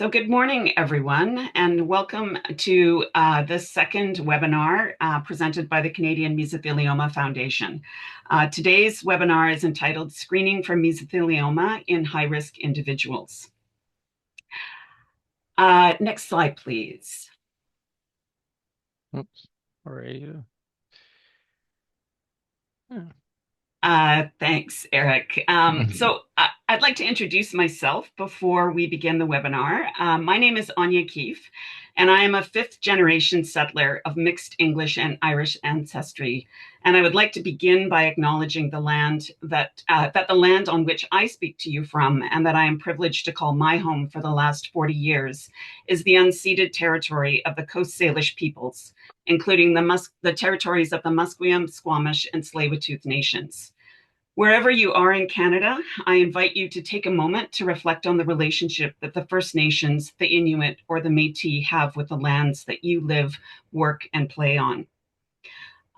So good morning, everyone, and welcome to the second webinar presented by the Canadian Mesothelioma Foundation. Today's webinar is entitled Screening for Mesothelioma in High-Risk Individuals. Next slide, please. Oops, where are you? Thanks, Eric. I'd like to introduce myself before we begin the webinar. My name is Anya Keefe, and I am a fifth-generation settler of mixed English and Irish ancestry. And I would like to begin by acknowledging the land that the land on which I speak to you from, and that I am privileged to call my home for the last 40 years, is the unceded territory of the Coast Salish peoples, including the territories of the Musqueam, Squamish, and Tsleil-Waututh nations. Wherever you are in Canada, I invite you to take a moment to reflect on the relationship that the First Nations, the Inuit, or the Métis have with the lands that you live, work, and play on.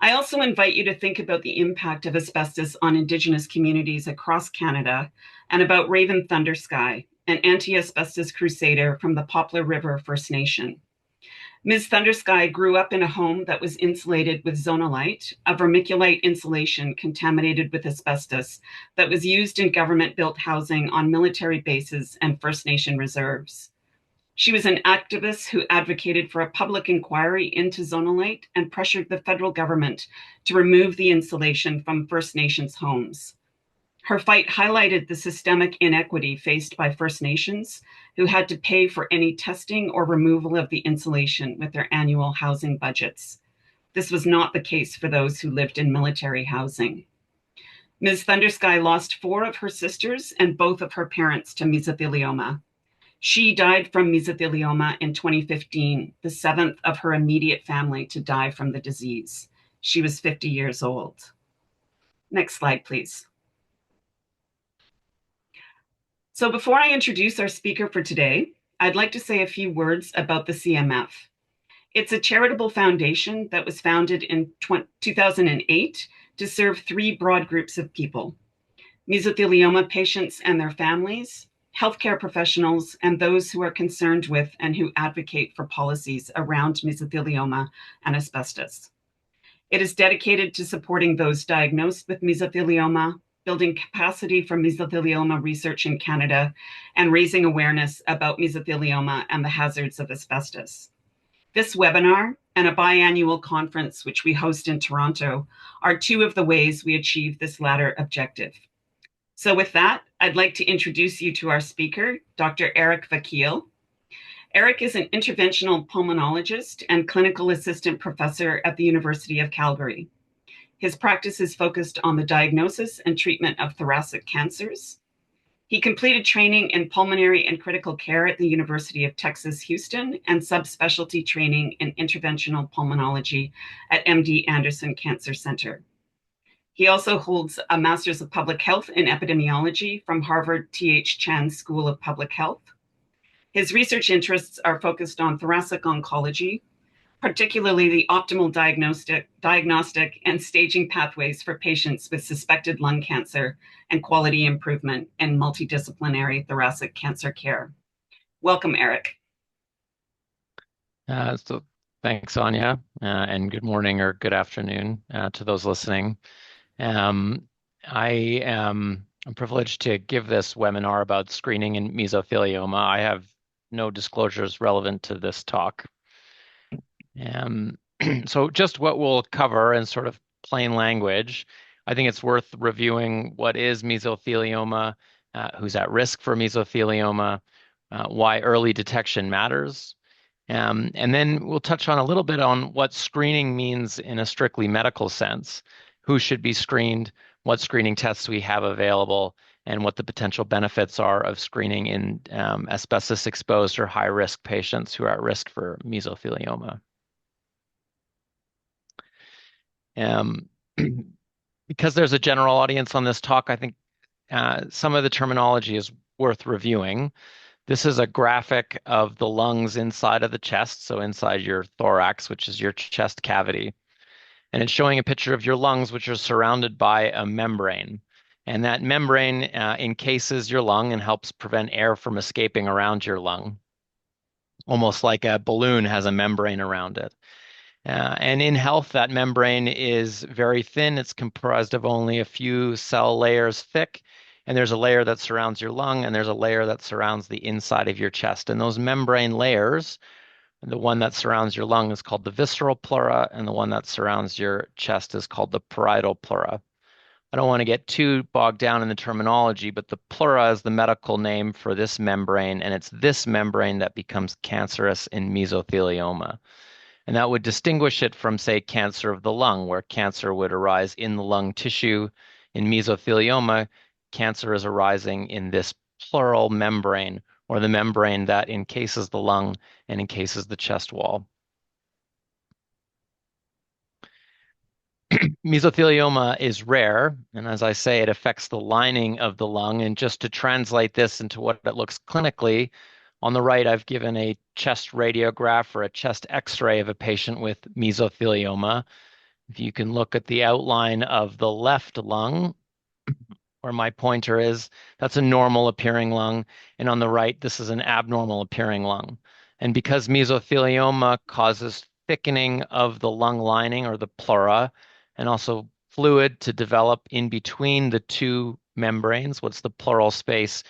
I also invite you to think about the impact of asbestos on Indigenous communities across Canada and about Raven Thundersky, an anti-asbestos crusader from the Poplar River First Nation. Ms. Thundersky grew up in a home that was insulated with zonolite, a vermiculite insulation contaminated with asbestos that was used in government-built housing on military bases and First Nation reserves. She was an activist who advocated for a public inquiry into zonolite and pressured the federal government to remove the insulation from First Nations homes. Her fight highlighted the systemic inequity faced by First Nations, who had to pay for any testing or removal of the insulation with their annual housing budgets. This was not the case for those who lived in military housing. Ms. Thundersky lost 4 of her sisters and both of her parents to mesothelioma. She died from mesothelioma in 2015, the 7th of her immediate family to die from the disease. She was 50 years old. Next slide, please. So before I introduce our speaker for today, I'd like to say a few words about the CMF. It's a charitable foundation that was founded in 2008 to serve 3 broad groups of people: mesothelioma patients and their families, healthcare professionals, and those who are concerned with and who advocate for policies around mesothelioma and asbestos. It is dedicated to supporting those diagnosed with mesothelioma, building capacity for mesothelioma research in Canada, and raising awareness about mesothelioma and the hazards of asbestos. This webinar and a biannual conference, which we host in Toronto, are 2 of the ways we achieve this latter objective. So with that, I'd like to introduce you to our speaker, Dr. Erik Vakil. Erik is an interventional pulmonologist and clinical assistant professor at the University of Calgary. His practice is focused on the diagnosis and treatment of thoracic cancers. He completed training in pulmonary and critical care at the University of Texas, Houston, and subspecialty training in interventional pulmonology at MD Anderson Cancer Center. He also holds a Master's of Public Health in Epidemiology from Harvard T.H. Chan School of Public Health. His research interests are focused on thoracic oncology, particularly the optimal diagnostic and staging pathways for patients with suspected lung cancer and quality improvement in multidisciplinary thoracic cancer care. Welcome, Erik. So thanks, Anya, and good morning or good afternoon to those listening. I am privileged to give this webinar about screening in mesothelioma. I have no disclosures relevant to this talk. So just what we'll cover in sort of plain language, I think it's worth reviewing what is mesothelioma, who's at risk for mesothelioma, why early detection matters. And then we'll touch on a little bit on what screening means in a strictly medical sense, who should be screened, what screening tests we have available, and what the potential benefits are of screening in asbestos-exposed or high-risk patients who are at risk for mesothelioma. Because there's a general audience on this talk, I think some of the terminology is worth reviewing. This is a graphic of the lungs inside of the chest, so inside your thorax, which is your chest cavity. And it's showing a picture of your lungs, which are surrounded by a membrane. And that membrane encases your lung and helps prevent air from escaping around your lung. almost like a balloon has a membrane around it. And in health, that membrane is very thin. It's comprised of only a few cell layers thick. And there's a layer that surrounds your lung, and there's a layer that surrounds the inside of your chest. And those membrane layers, the one that surrounds your lung is called the visceral pleura, and the one that surrounds your chest is called the parietal pleura. I don't want to get too bogged down in the terminology, but the pleura is the medical name for this membrane, and it's this membrane that becomes cancerous in mesothelioma. And that would distinguish it from, say, cancer of the lung, where cancer would arise in the lung tissue. In mesothelioma, cancer is arising in this pleural membrane, or the membrane that encases the lung and encases the chest wall. Mesothelioma is rare, and as I say, it affects the lining of the lung. And just to translate this into what it looks clinically, on the right, I've given a chest radiograph or a chest X-ray of a patient with mesothelioma. If you can look at the outline of the left lung, where my pointer is, that's a normal appearing lung. And on the right, this is an abnormal appearing lung. And because mesothelioma causes thickening of the lung lining or the pleura, and also fluid to develop in between the two membranes, what's the pleural space,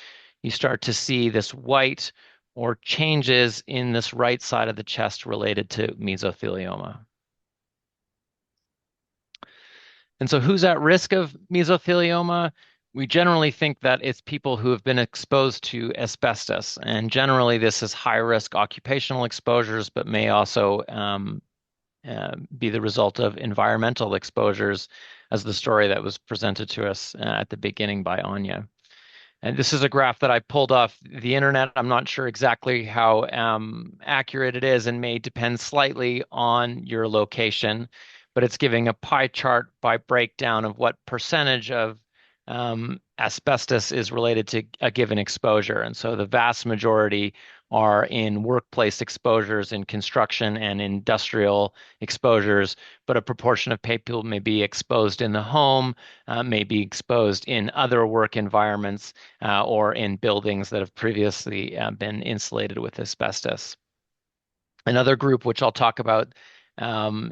you start to see this white or changes in this right side of the chest related to mesothelioma. And so who's at risk of mesothelioma? We generally think that it's people who have been exposed to asbestos. And generally, this is high risk occupational exposures, but may also be the result of environmental exposures, as the story that was presented to us at the beginning by Anya. And this is a graph that I pulled off the internet. I'm not sure exactly how accurate it is and may depend slightly on your location, but it's giving a pie chart by breakdown of what percentage of asbestos is related to a given exposure. And so the vast majority are in workplace exposures, in construction and industrial exposures, but a proportion of people may be exposed in the home, may be exposed in other work environments, or in buildings that have previously been insulated with asbestos. Another group, which I'll talk about, that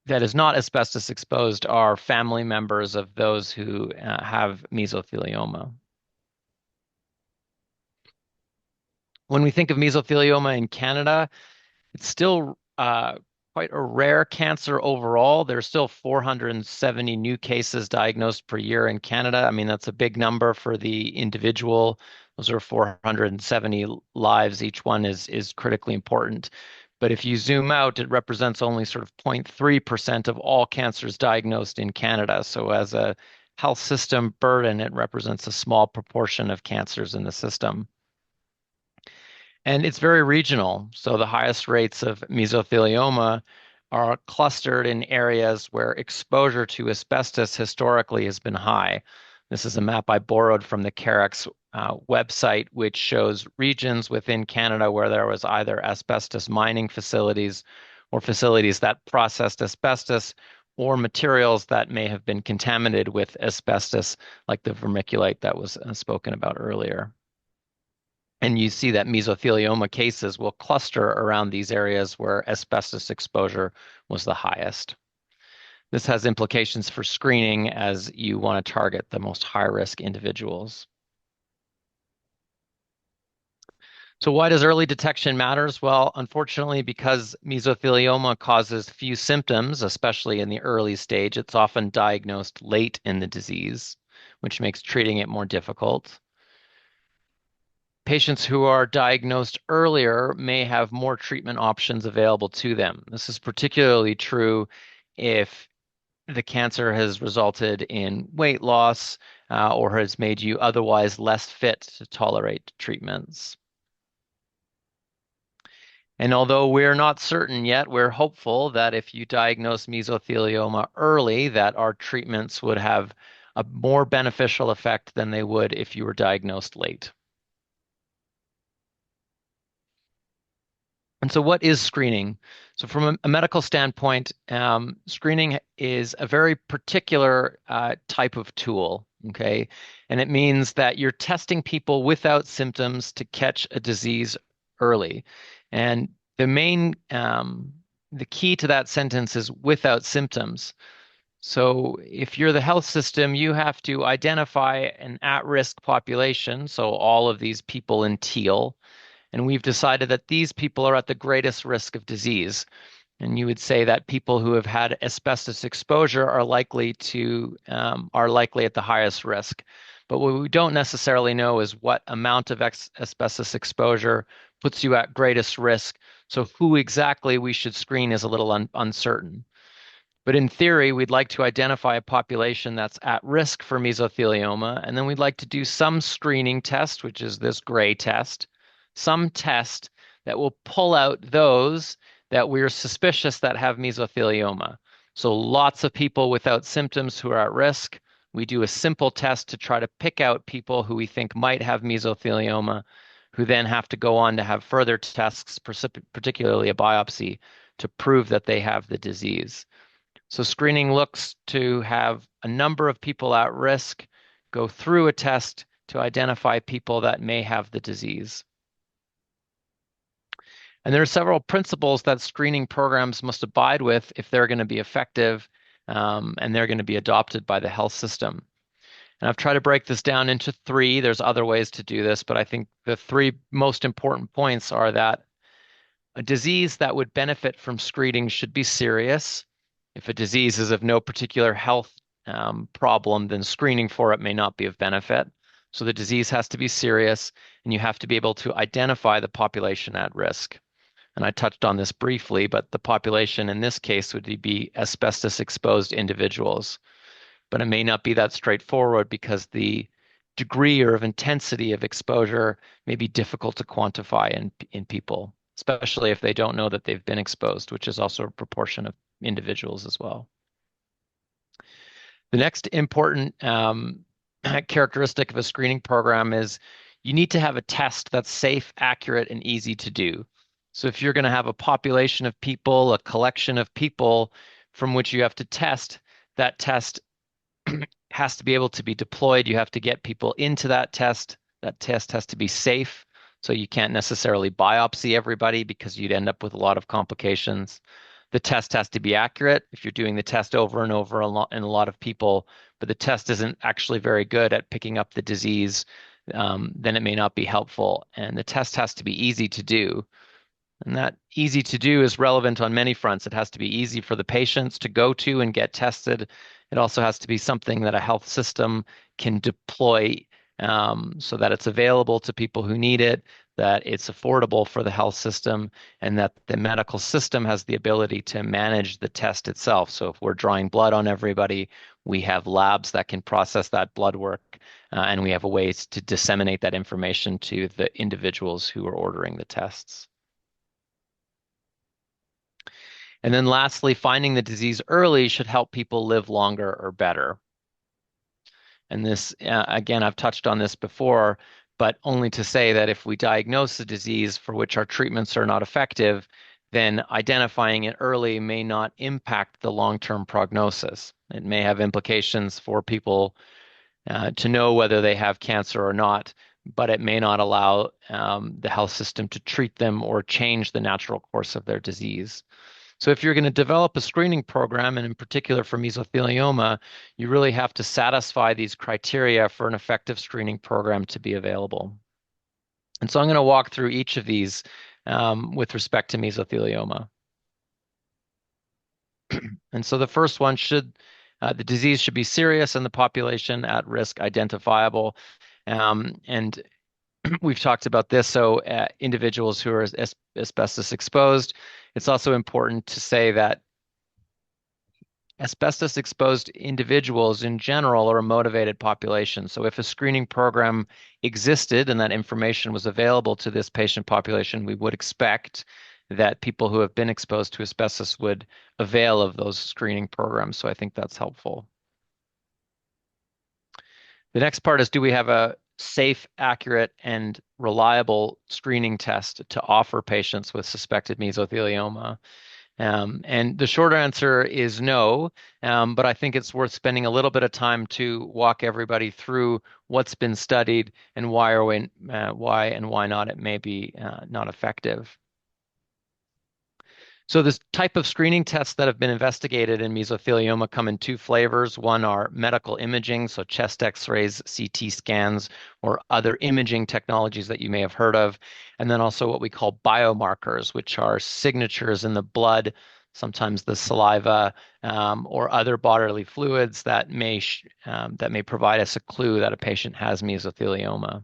is not asbestos exposed, are family members of those who have mesothelioma. When we think of mesothelioma in Canada, it's still quite a rare cancer overall. There's still 470 new cases diagnosed per year in Canada. I mean, that's a big number for the individual. Those are 470 lives. Each one is critically important. But if you zoom out, it represents only sort of 0.3% of all cancers diagnosed in Canada. So as a health system burden, it represents a small proportion of cancers in the system. And it's very regional. So the highest rates of mesothelioma are clustered in areas where exposure to asbestos historically has been high. This is a map I borrowed from the CAREX website, which shows regions within Canada where there was either asbestos mining facilities or facilities that processed asbestos, or materials that may have been contaminated with asbestos, like the vermiculite that was spoken about earlier. And you see that mesothelioma cases will cluster around these areas where asbestos exposure was the highest. This has implications for screening, as you want to target the most high-risk individuals. So why does early detection matters? Well, unfortunately, because mesothelioma causes few symptoms, especially in the early stage, it's often diagnosed late in the disease, which makes treating it more difficult. Patients who are diagnosed earlier may have more treatment options available to them. This is particularly true if the cancer has resulted in weight loss, or has made you otherwise less fit to tolerate treatments. And although we're not certain yet, we're hopeful that if you diagnose mesothelioma early, that our treatments would have a more beneficial effect than they would if you were diagnosed late. And so what is screening? So from a medical standpoint, screening is a very particular type of tool. okay? And it means that you're testing people without symptoms to catch a disease early. And the main, the key to that sentence is without symptoms. So if you're the health system, you have to identify an at-risk population, so all of these people in teal, and we've decided that these people are at the greatest risk of disease. And you would say that people who have had asbestos exposure are likely at the highest risk. But what we don't necessarily know is what amount of asbestos exposure puts you at greatest risk. So who exactly we should screen is a little uncertain. But in theory, we'd like to identify a population that's at risk for mesothelioma, and then we'd like to do some screening test, which is this gray test, some test that will pull out those that we're suspicious that have mesothelioma. So lots of people without symptoms who are at risk. We do a simple test to try to pick out people who we think might have mesothelioma, who then have to go on to have further tests, particularly a biopsy, to prove that they have the disease. So screening looks to have a number of people at risk go through a test to identify people that may have the disease. And there are several principles that screening programs must abide with if they're going to be effective, and they're going to be adopted by the health system. And I've tried to break this down into three. There's other ways to do this, but I think the three most important points are that a disease that would benefit from screening should be serious. If a disease is of no particular health problem, then screening for it may not be of benefit. So the disease has to be serious, and you have to be able to identify the population at risk. And I touched on this briefly, but the population in this case would be asbestos-exposed individuals. But it may not be that straightforward because the degree or of intensity of exposure may be difficult to quantify in people, especially if they don't know that they've been exposed, which is also a proportion of individuals as well. The next important characteristic of a screening program is you need to have a test that's safe, accurate, and easy to do. So if you're going to have a population of people, a collection of people from which you have to test, that test has to be able to be deployed. You have to get people into that test. That test has to be safe. So you can't necessarily biopsy everybody because you'd end up with a lot of complications. The test has to be accurate. If you're doing the test over and over in a lot of people, but the test isn't actually very good at picking up the disease, then it may not be helpful. And the test has to be easy to do. And that easy to do is relevant on many fronts. It has to be easy for the patients to go to and get tested. It also has to be something that a health system can deploy so that it's available to people who need it, that it's affordable for the health system, and that the medical system has the ability to manage the test itself. So if we're drawing blood on everybody, we have labs that can process that blood work, and we have a way to disseminate that information to the individuals who are ordering the tests. And then lastly, finding the disease early should help people live longer or better. And this, again, I've touched on this before, but only to say that if we diagnose a disease for which our treatments are not effective, then identifying it early may not impact the long-term prognosis. It may have implications for people to know whether they have cancer or not, but it may not allow the health system to treat them or change the natural course of their disease. So if you're going to develop a screening program, and in particular for mesothelioma, you really have to satisfy these criteria for an effective screening program to be available. And so I'm going to walk through each of these with respect to mesothelioma. And so the first one the disease should be serious and the population at risk identifiable. And we've talked about this. So individuals who are asbestos exposed, it's also important to say that asbestos exposed individuals in general are a motivated population. So if a screening program existed and that information was available to this patient population, we would expect that people who have been exposed to asbestos would avail of those screening programs. So I think that's helpful. The next part is, do we have a safe, accurate, and reliable screening test to offer patients with suspected mesothelioma? And the short answer is no, but I think it's worth spending a little bit of time to walk everybody through what's been studied and why and why not it may be not effective. So this type of screening tests that have been investigated in mesothelioma come in two flavors. One are medical imaging, so chest X-rays, CT scans, or other imaging technologies that you may have heard of. And then also what we call biomarkers, which are signatures in the blood, sometimes the saliva, or other bodily fluids that may provide us a clue that a patient has mesothelioma.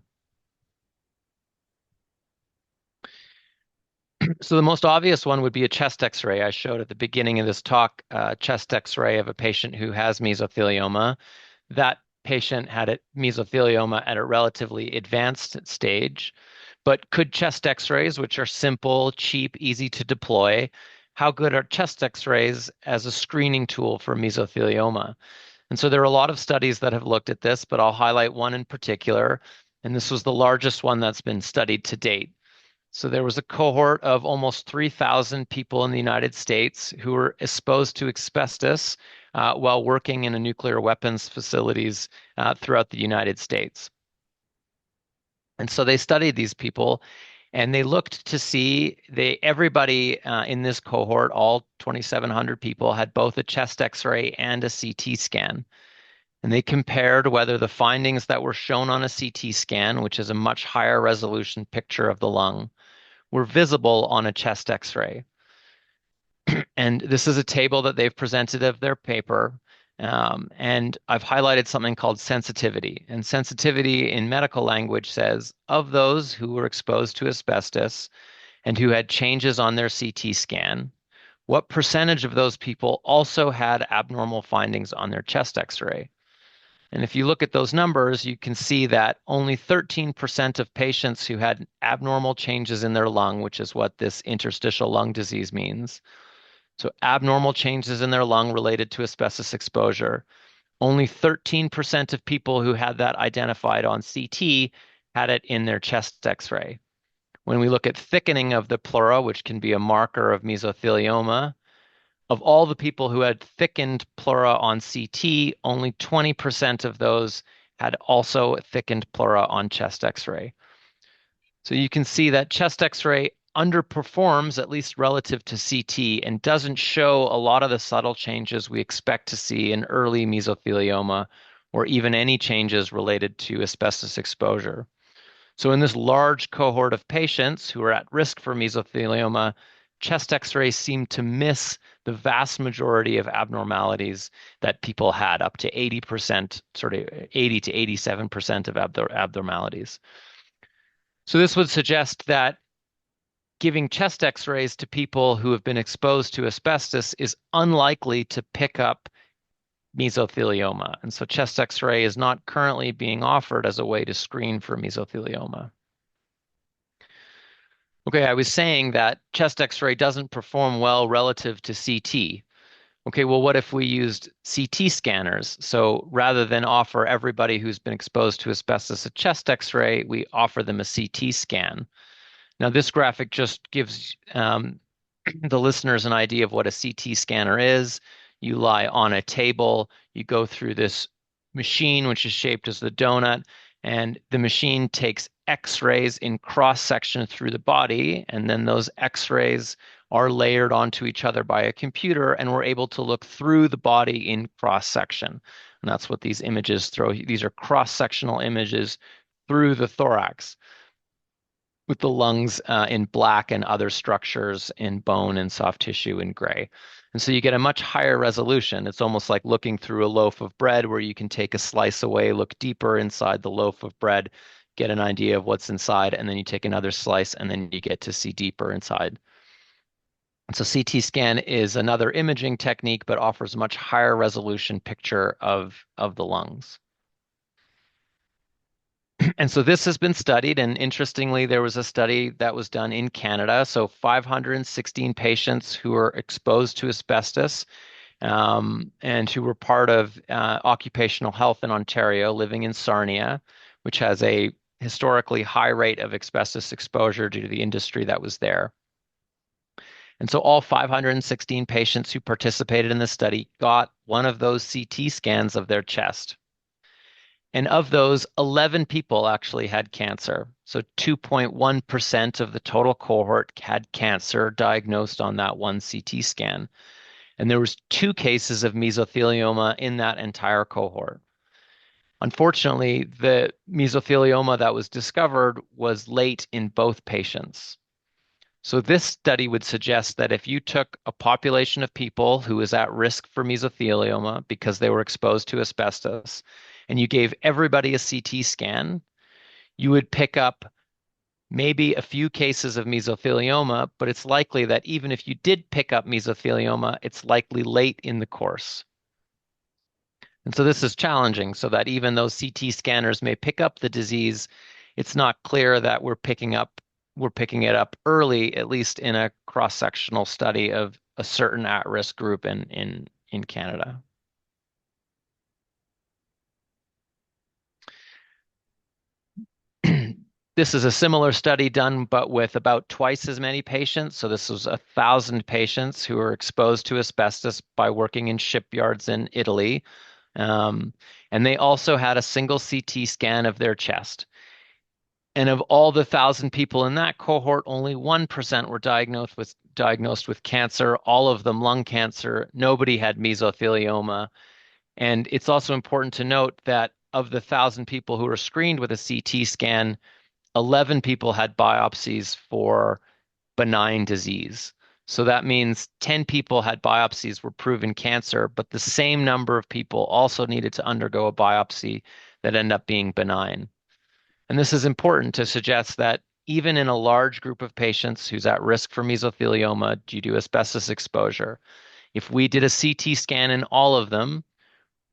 So the most obvious one would be a chest X-ray. I showed at the beginning of this talk a chest X-ray of a patient who has mesothelioma. That patient had mesothelioma at a relatively advanced stage. But could chest X-rays, which are simple, cheap, easy to deploy, how good are chest X-rays as a screening tool for mesothelioma? And so there are a lot of studies that have looked at this, but I'll highlight one in particular. And this was the largest one that's been studied to date. So there was a cohort of almost 3,000 people in the United States who were exposed to asbestos while working in a nuclear weapons facilities throughout the United States. And so they studied these people and they looked to see everybody in this cohort, all 2,700 people, had both a chest X-ray and a CT scan. And they compared whether the findings that were shown on a CT scan, which is a much higher resolution picture of the lung, were visible on a chest X-ray. And this is a table that they've presented of their paper. And I've highlighted something called sensitivity. And sensitivity in medical language says, of those who were exposed to asbestos and who had changes on their CT scan, what percentage of those people also had abnormal findings on their chest X-ray? And if you look at those numbers, you can see that only 13% of patients who had abnormal changes in their lung, which is what this interstitial lung disease means. So abnormal changes in their lung related to asbestos exposure. Only 13% of people who had that identified on CT had it in their chest X-ray. When we look at thickening of the pleura, which can be a marker of mesothelioma, of all the people who had thickened pleura on CT, only 20% of those had also thickened pleura on chest X-ray. So you can see that chest X-ray underperforms, at least relative to CT, and doesn't show a lot of the subtle changes we expect to see in early mesothelioma or even any changes related to asbestos exposure. So in this large cohort of patients who are at risk for mesothelioma, chest X-rays seem to miss the vast majority of abnormalities that people had, up to 80%, sort of 80 to 87% of abnormalities. So this would suggest that giving chest X-rays to people who have been exposed to asbestos is unlikely to pick up mesothelioma. And so chest X-ray is not currently being offered as a way to screen for mesothelioma. Okay, I was saying that chest X-ray doesn't perform well relative to CT. Okay, well, what if we used CT scanners? So rather than offer everybody who's been exposed to asbestos a chest X-ray, we offer them a CT scan. Now, this graphic just gives the listeners an idea of what a CT scanner is. You lie on a table, you go through this machine, which is shaped as the donut, and the machine takes X-rays in cross-section through the body, and then those X-rays are layered onto each other by a computer, and we're able to look through the body in cross-section. And that's what these images throw. These are cross-sectional images through the thorax, with the lungs in black and other structures in bone and soft tissue in gray. And so you get a much higher resolution. It's almost like looking through a loaf of bread where you can take a slice away, look deeper inside the loaf of bread, get an idea of what's inside, and then you take another slice and then you get to see deeper inside. And so CT scan is another imaging technique, but offers a much higher resolution picture of the lungs. And so this has been studied, and interestingly, there was a study that was done in Canada. So 516 patients who were exposed to asbestos and who were part of occupational health in Ontario, living in Sarnia, which has a historically high rate of asbestos exposure due to the industry that was there. And so all 516 patients who participated in the study got one of those CT scans of their chest. And of those, 11 people actually had cancer. So 2.1% of the total cohort had cancer diagnosed on that one CT scan. And there was 2 cases of mesothelioma in that entire cohort. Unfortunately, the mesothelioma that was discovered was late in both patients. So this study would suggest that if you took a population of people who was at risk for mesothelioma because they were exposed to asbestos, and you gave everybody a CT scan, you would pick up maybe a few cases of mesothelioma, but it's likely that even if you did pick up mesothelioma, it's likely late in the course. And so this is challenging, so that even though CT scanners may pick up the disease, it's not clear that we're picking it up early, at least in a cross-sectional study of a certain at-risk group in Canada. This is a similar study done, but with about twice as many patients. So this was 1,000 patients who were exposed to asbestos by working in shipyards in Italy. And they also had a single CT scan of their chest. And of all the 1,000 people in that cohort, only 1% were diagnosed with cancer, all of them lung cancer. Nobody had mesothelioma. And it's also important to note that of the 1,000 people who were screened with a CT scan, 11 people had biopsies for benign disease. So that means 10 people had biopsies were proven cancer, but the same number of people also needed to undergo a biopsy that ended up being benign. And this is important to suggest that even in a large group of patients who's at risk for mesothelioma due to asbestos exposure, if we did a CT scan in all of them,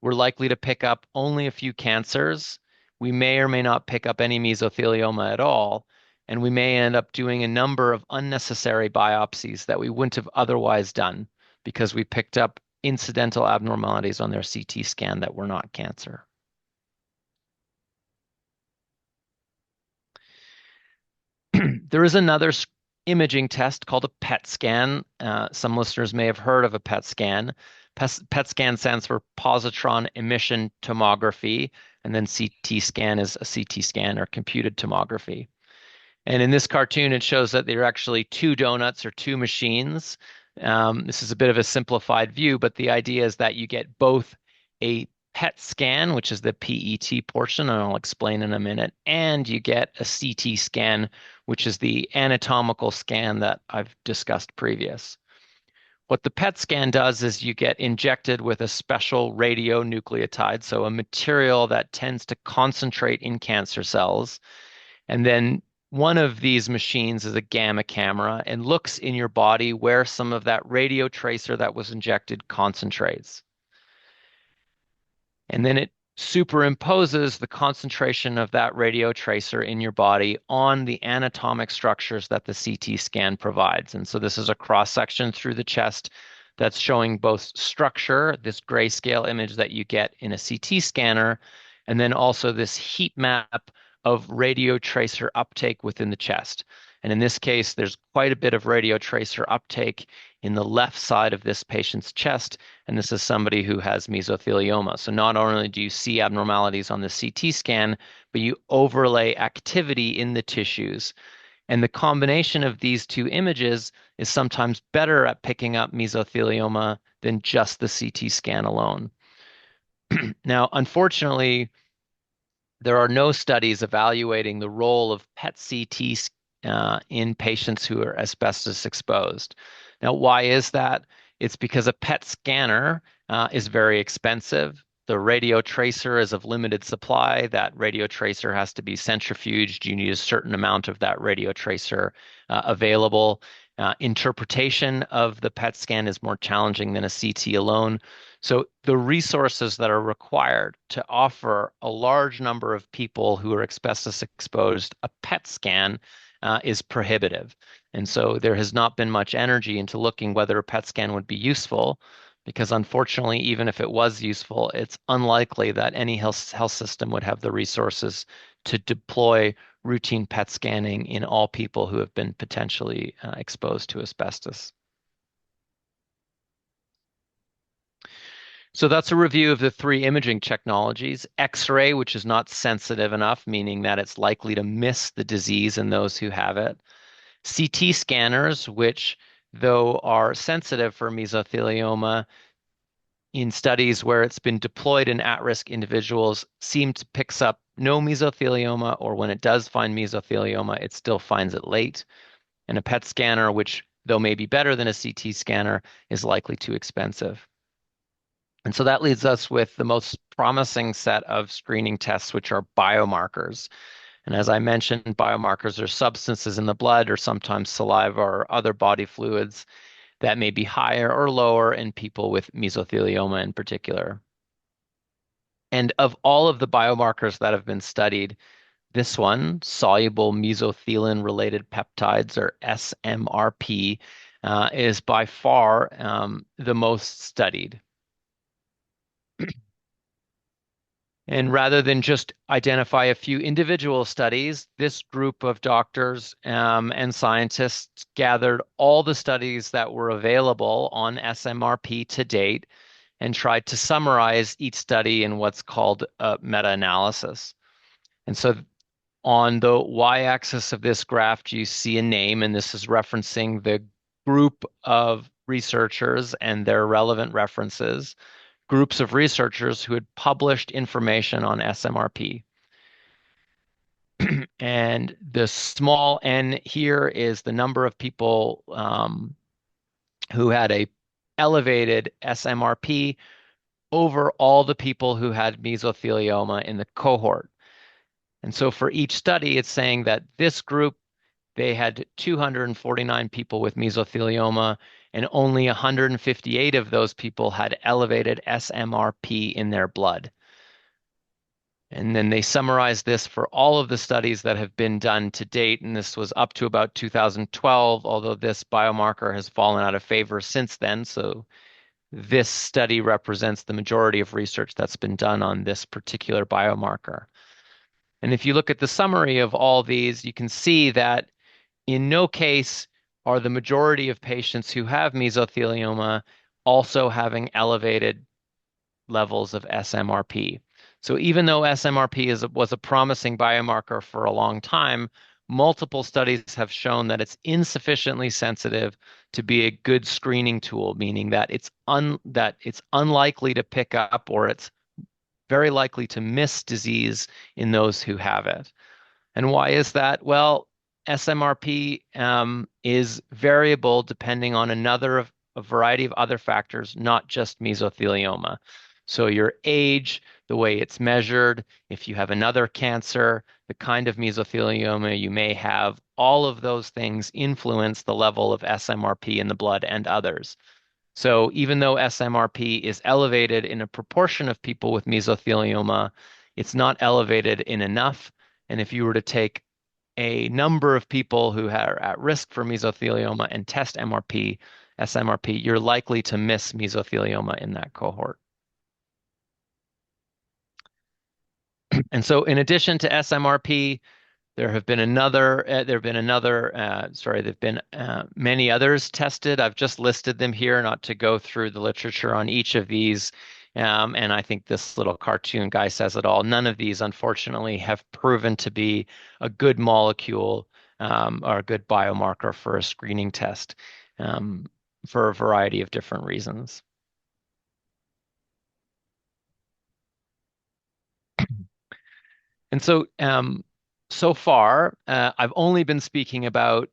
we're likely to pick up only a few cancers. We may or may not pick up any mesothelioma at all, and we may end up doing a number of unnecessary biopsies that we wouldn't have otherwise done because we picked up incidental abnormalities on their CT scan that were not cancer. There is another imaging test called a PET scan. Some listeners may have heard of a PET scan. PET scan stands for positron emission tomography, and then CT scan is a CT scan or computed tomography. And in this cartoon, it shows that there are actually 2 donuts or 2 machines. This is a bit of a simplified view, but the idea is that you get both a PET scan, which is the PET portion, and I'll explain in a minute, and you get a CT scan, which is the anatomical scan that I've discussed previous. What the PET scan does is you get injected with a special radionucleotide, so a material that tends to concentrate in cancer cells. And then one of these machines is a gamma camera and looks in your body where some of that radio tracer that was injected concentrates. And then it superimposes the concentration of that radio tracer in your body on the anatomic structures that the CT scan provides. And so this is a cross-section through the chest that's showing both structure, this grayscale image that you get in a CT scanner, and then also this heat map of radio tracer uptake within the chest. And in this case, there's quite a bit of radio tracer uptake in the left side of this patient's chest, and this is somebody who has mesothelioma. So not only do you see abnormalities on the CT scan, but you overlay activity in the tissues. And the combination of these 2 images is sometimes better at picking up mesothelioma than just the CT scan alone. Now, unfortunately, there are no studies evaluating the role of PET-CT in patients who are asbestos exposed. Now, why is that? It's because a PET scanner is very expensive. The radio tracer is of limited supply. That radio tracer has to be centrifuged. You need a certain amount of that radio tracer available. Interpretation of the PET scan is more challenging than a CT alone. So the resources that are required to offer a large number of people who are asbestos exposed a PET scan is prohibitive. And so there has not been much energy into looking whether a PET scan would be useful, because unfortunately, even if it was useful, it's unlikely that any health system would have the resources to deploy routine PET scanning in all people who have been potentially exposed to asbestos. So that's a review of the three imaging technologies. X-ray, which is not sensitive enough, meaning that it's likely to miss the disease in those who have it. CT scanners, which though are sensitive for mesothelioma, in studies where it's been deployed in at-risk individuals, seem to picks up no mesothelioma, or when it does find mesothelioma, it still finds it late. And a PET scanner, which though may be better than a CT scanner, is likely too expensive. And so that leaves us with the most promising set of screening tests, which are biomarkers. And as I mentioned, biomarkers are substances in the blood or sometimes saliva or other body fluids that may be higher or lower in people with mesothelioma in particular. And of all of the biomarkers that have been studied, this one, soluble mesothelin-related peptides, or SMRP, is by far the most studied. And rather than just identify a few individual studies, this group of doctors and scientists gathered all the studies that were available on SMRP to date and tried to summarize each study in what's called a meta-analysis. And so on the y-axis of this graph, you see a name, and this is referencing the group of researchers and their relevant references, groups of researchers who had published information on SMRP. And the small n here is the number of people who had a elevated SMRP over all the people who had mesothelioma in the cohort. And so for each study, it's saying that this group, they had 249 people with mesothelioma, and only 158 of those people had elevated SMRP in their blood. And then they summarized this for all of the studies that have been done to date, and this was up to about 2012, although this biomarker has fallen out of favor since then. So this study represents the majority of research that's been done on this particular biomarker. And if you look at the summary of all these, you can see that in no case are the majority of patients who have mesothelioma also having elevated levels of SMRP. So even though SMRP was a promising biomarker for a long time, multiple studies have shown that it's insufficiently sensitive to be a good screening tool, meaning that it's unlikely to pick up, or it's very likely to miss disease in those who have it. And why is that? Well, SMRP is variable depending on a variety of other factors, not just mesothelioma. So your age, the way it's measured, if you have another cancer, the kind of mesothelioma you may have, all of those things influence the level of SMRP in the blood and others. So even though SMRP is elevated in a proportion of people with mesothelioma, it's not elevated in enough. And if you were to take a number of people who are at risk for mesothelioma and test SMRP, you're likely to miss mesothelioma in that cohort. And so in addition to SMRP, there've been many others tested. I've just listed them here, not to go through the literature on each of these. And I think this little cartoon guy says it all. None of these, unfortunately, have proven to be a good molecule or a good biomarker for a screening test for a variety of different reasons. And so, so far, I've only been speaking about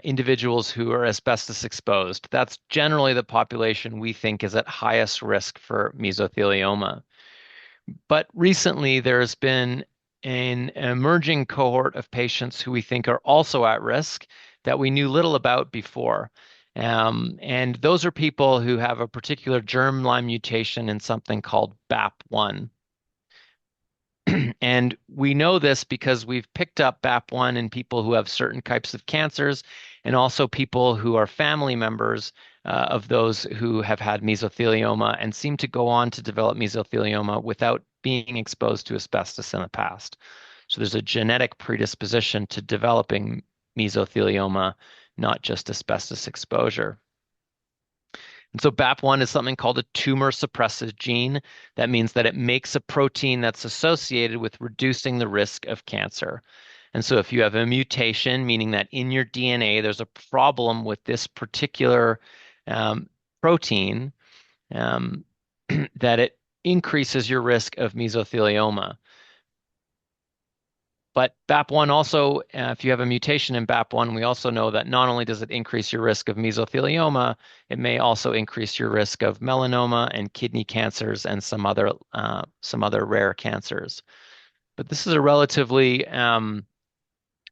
individuals who are asbestos exposed. That's generally the population we think is at highest risk for mesothelioma. But recently, there's been an emerging cohort of patients who we think are also at risk that we knew little about before. And those are people who have a particular germline mutation in something called BAP1. And we know this because we've picked up BAP1 in people who have certain types of cancers, and also people who are family members of those who have had mesothelioma and seem to go on to develop mesothelioma without being exposed to asbestos in the past. So there's a genetic predisposition to developing mesothelioma, not just asbestos exposure. And so BAP1 is something called a tumor suppressive gene. That means that it makes a protein that's associated with reducing the risk of cancer. And so if you have a mutation, meaning that in your DNA there's a problem with this particular um, protein, um, that it increases your risk of mesothelioma. But BAP1 also, if you have a mutation in BAP1, we also know that not only does it increase your risk of mesothelioma, it may also increase your risk of melanoma and kidney cancers and some other rare cancers. But this is a relatively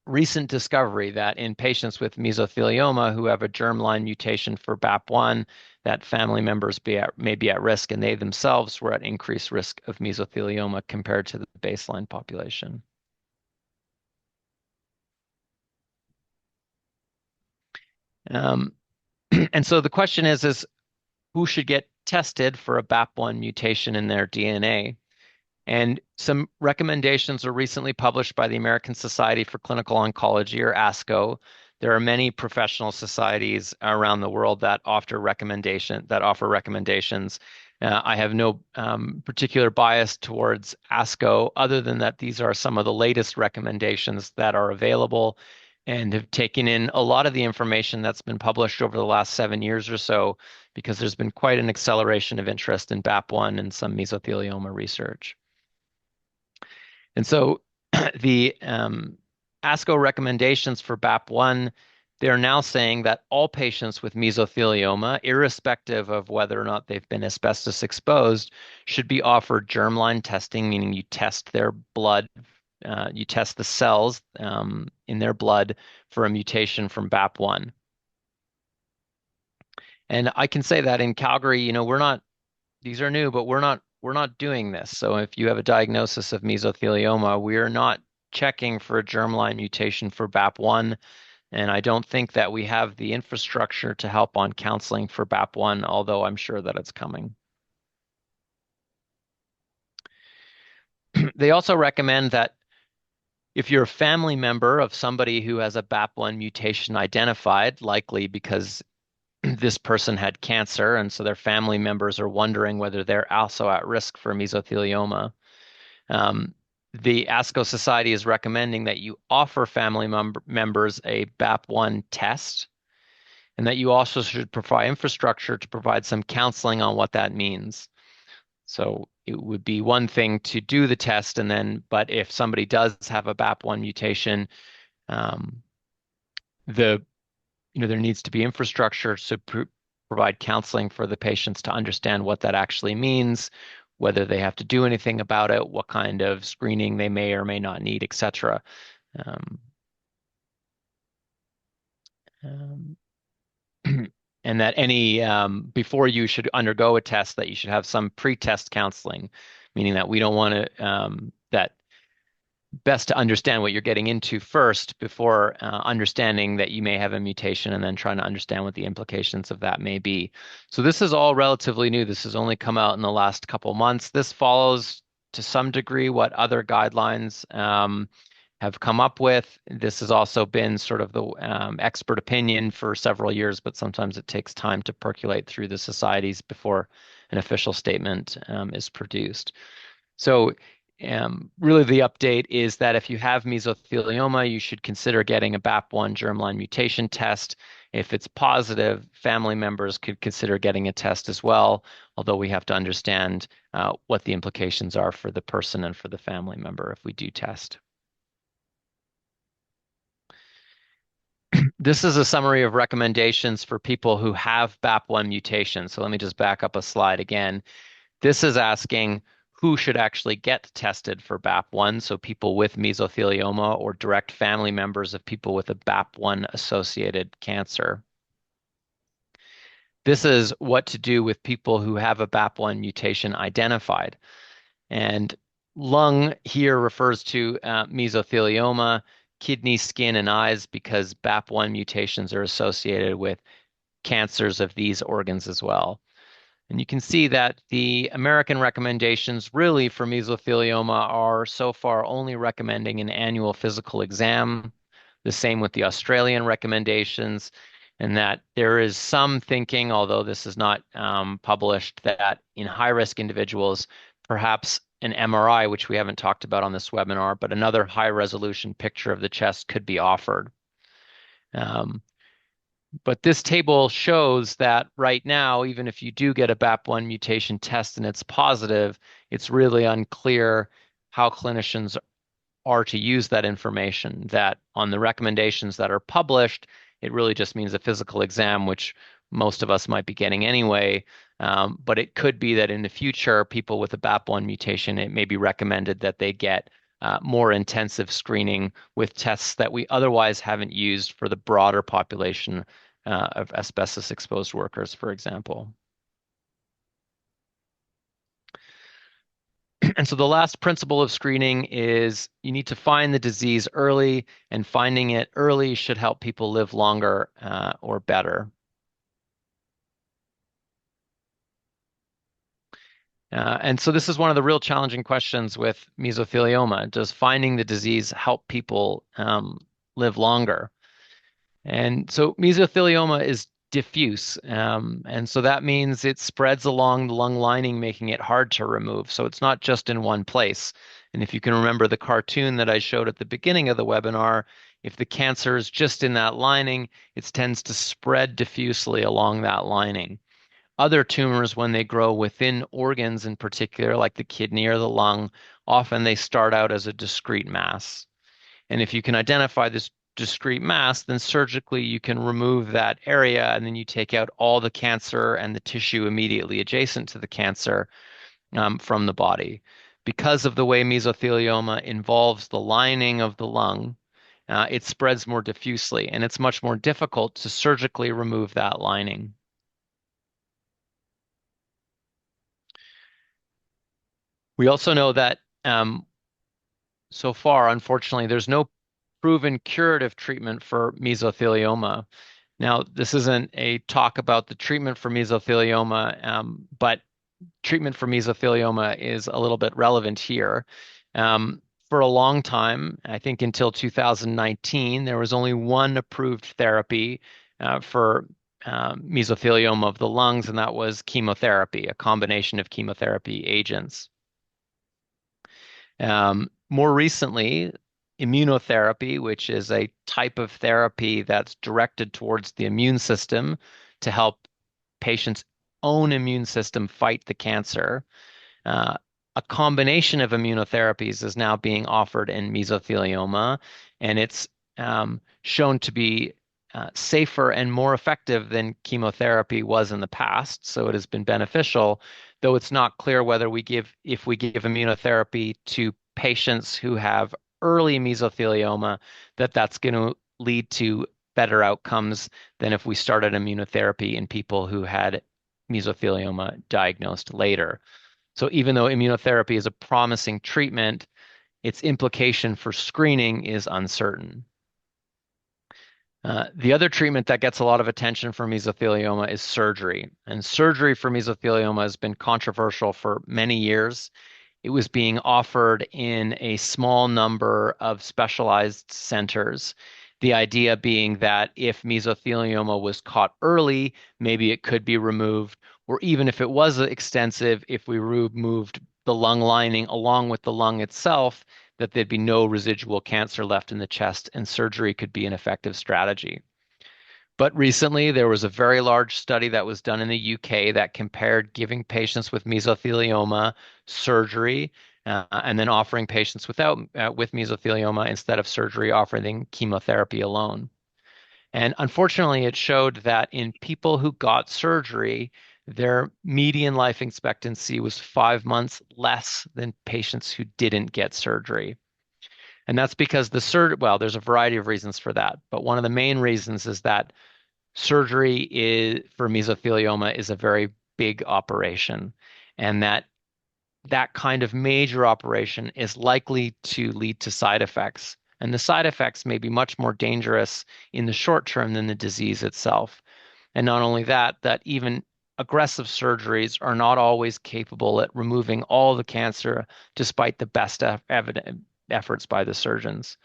recent discovery that in patients with mesothelioma who have a germline mutation for BAP1, that family members may be at risk, and they themselves were at increased risk of mesothelioma compared to the baseline population. Um, and so the question is who should get tested for a BAP1 mutation in their DNA? And some recommendations were recently published by the American Society for Clinical Oncology, or ASCO. There are many professional societies around the world that offer recommendations. I have no particular bias towards ASCO, other than that these are some of the latest recommendations that are available and have taken in a lot of the information that's been published over the last 7 years or so, because there's been quite an acceleration of interest in BAP1 and some mesothelioma research. And so the ASCO recommendations for BAP1, they're now saying that all patients with mesothelioma, irrespective of whether or not they've been asbestos exposed, should be offered germline testing, meaning you test their blood, you test the cells in their blood for a mutation from BAP1. And I can say that in Calgary, we're not, these are new, but we're not doing this. So if you have a diagnosis of mesothelioma, we are not checking for a germline mutation for BAP1. And I don't think that we have the infrastructure to help on counseling for BAP1, although I'm sure that it's coming. They also recommend that if you're a family member of somebody who has a BAP1 mutation identified, likely because this person had cancer, and so their family members are wondering whether they're also at risk for mesothelioma. The ASCO Society is recommending that you offer family members a BAP1 test, and that you also should provide infrastructure to provide some counseling on what that means. So it would be one thing to do the test, but if somebody does have a BAP1 mutation, um, there needs to be infrastructure to provide counseling for the patients to understand what that actually means, whether they have to do anything about it, what kind of screening they may or may not need, etc. Um, um, and that before you should undergo a test, that you should have some pre-test counseling, meaning that we don't want to that best to understand what you're getting into first before understanding that you may have a mutation, and then trying to understand what the implications of that may be. So this is all relatively new. This has only come out in the last couple months. This follows to some degree what other guidelines have come up with. This has also been sort of the expert opinion for several years, but sometimes it takes time to percolate through the societies before an official statement is produced. So really, the update is that if you have mesothelioma, you should consider getting a BAP1 germline mutation test. If it's positive, family members could consider getting a test as well, although we have to understand what the implications are for the person and for the family member if we do test. This is a summary of recommendations for people who have BAP1 mutations. So let me just back up a slide again. This is asking who should actually get tested for BAP1, so people with mesothelioma or direct family members of people with a BAP1 associated cancer. This is what to do with people who have a BAP1 mutation identified. And lung here refers to mesothelioma, kidney, skin, and eyes, because BAP1 mutations are associated with cancers of these organs as well. And you can see that the American recommendations really for mesothelioma are so far only recommending an annual physical exam. The same with the Australian recommendations. and that there is some thinking, although this is not published, that in high-risk individuals, perhaps an MRI, which we haven't talked about on this webinar, but another high-resolution picture of the chest could be offered. But this table shows that right now, even if you do get a BAP1 mutation test and it's positive, it's really unclear how clinicians are to use that information. That on the recommendations that are published, it really just means a physical exam, which most of us might be getting anyway. But it could be that in the future, people with a BAP1 mutation, it may be recommended that they get more intensive screening with tests that we otherwise haven't used for the broader population of asbestos-exposed workers, for example. And so the last principle of screening is you need to find the disease early, and finding it early should help people live longer or better. And so this is one of the real challenging questions with mesothelioma. Does finding the disease help people live longer? And so mesothelioma is diffuse. And so that means it spreads along the lung lining, making it hard to remove. So it's not just in one place. And if you can remember the cartoon that I showed at the beginning of the webinar, if the cancer is just in that lining, it tends to spread diffusely along that lining. Other tumors, when they grow within organs in particular, like the kidney or the lung, often they start out as a discrete mass. And if you can identify this discrete mass, then surgically you can remove that area, and then you take out all the cancer and the tissue immediately adjacent to the cancer from the body. Because of the way mesothelioma involves the lining of the lung, it spreads more diffusely, and it's much more difficult to surgically remove that lining. We also know that so far, unfortunately, there's no proven curative treatment for mesothelioma. Now, this isn't a talk about the treatment for mesothelioma, but treatment for mesothelioma is a little bit relevant here. For a long time, I think until 2019, there was only one approved therapy for mesothelioma of the lungs, and that was chemotherapy, a combination of chemotherapy agents. More recently, immunotherapy, which is a type of therapy that's directed towards the immune system to help patients' own immune system fight the cancer. A combination of immunotherapies is now being offered in mesothelioma, and it's shown to be safer and more effective than chemotherapy was in the past. So it has been beneficial, though it's not clear whether if we give immunotherapy to patients who have early mesothelioma, that's going to lead to better outcomes than if we started immunotherapy in people who had mesothelioma diagnosed later. So even though immunotherapy is a promising treatment, its implication for screening is uncertain. The other treatment that gets a lot of attention for mesothelioma is surgery. And surgery for mesothelioma has been controversial for many years. It was being offered in a small number of specialized centers. The idea being that if mesothelioma was caught early, maybe it could be removed, or even if it was extensive, if we removed the lung lining along with the lung itself, that there'd be no residual cancer left in the chest, and surgery could be an effective strategy. But recently, there was a very large study that was done in the UK that compared giving patients with mesothelioma surgery and then offering patients with mesothelioma instead of surgery, offering chemotherapy alone. And unfortunately, it showed that in people who got surgery, their median life expectancy was 5 months less than patients who didn't get surgery. And that's because well, there's a variety of reasons for that. But one of the main reasons is that surgery for mesothelioma is a very big operation, and that kind of major operation is likely to lead to side effects. And the side effects may be much more dangerous in the short term than the disease itself. And not only that even aggressive surgeries are not always capable at removing all the cancer despite the best efforts by the surgeons.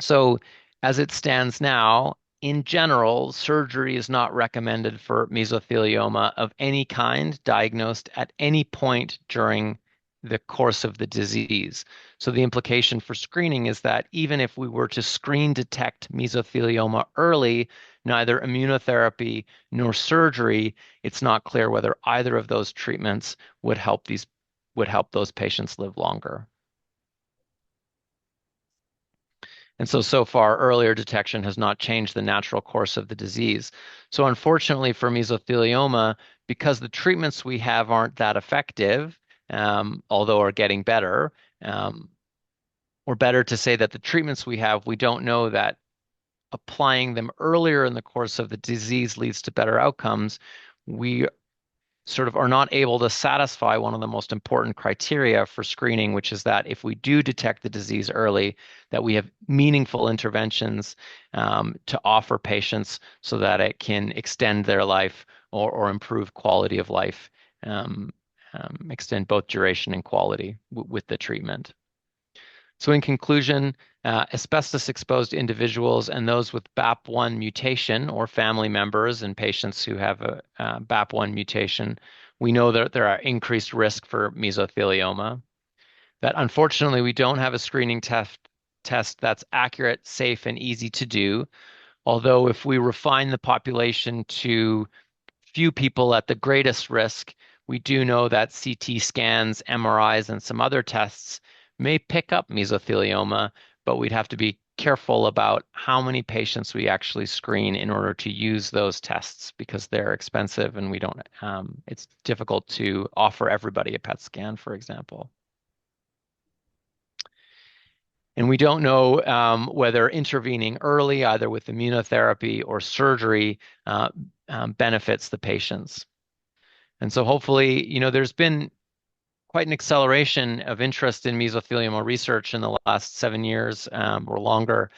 So as it stands now, in general, surgery is not recommended for mesothelioma of any kind diagnosed at any point during the course of the disease. So the implication for screening is that even if we were to screen detect mesothelioma early, neither immunotherapy nor surgery, it's not clear whether either of those treatments would help those patients live longer. And so far, earlier detection has not changed the natural course of the disease. So unfortunately for mesothelioma, because the treatments we have aren't that effective, although are getting better, um, or better to say that the treatments we have, we don't know that applying them earlier in the course of the disease leads to better outcomes. We sort of are not able to satisfy one of the most important criteria for screening, which is that if we do detect the disease early, that we have meaningful interventions to offer patients so that it can extend their life or improve quality of life, extend both duration and quality with the treatment. So in conclusion, asbestos-exposed individuals and those with BAP1 mutation or family members and patients who have a BAP1 mutation, we know that there are increased risk for mesothelioma. That unfortunately we don't have a screening test that's accurate, safe, and easy to do. Although if we refine the population to few people at the greatest risk, we do know that CT scans, MRIs, and some other tests may pick up mesothelioma, but we'd have to be careful about how many patients we actually screen in order to use those tests because they're expensive and we don't, it's difficult to offer everybody a PET scan, for example. And we don't know whether intervening early, either with immunotherapy or surgery, benefits the patients. And so hopefully, there's been quite an acceleration of interest in mesothelioma research in the last 7 years or longer.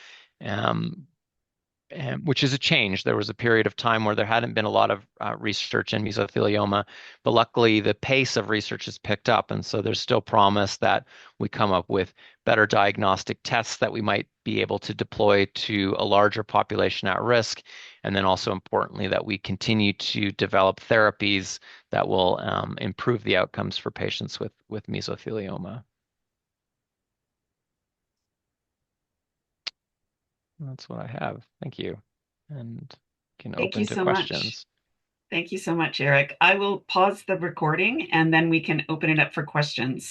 Um, which is a change. There was a period of time where there hadn't been a lot of research in mesothelioma, but luckily the pace of research has picked up. And so there's still promise that we come up with better diagnostic tests that we might be able to deploy to a larger population at risk. And then also importantly, that we continue to develop therapies that will improve the outcomes for patients with mesothelioma. That's what I have. Thank you. And can Thank you open to so much. questions. Thank you so much, Erik. I will pause the recording and then we can open it up for questions.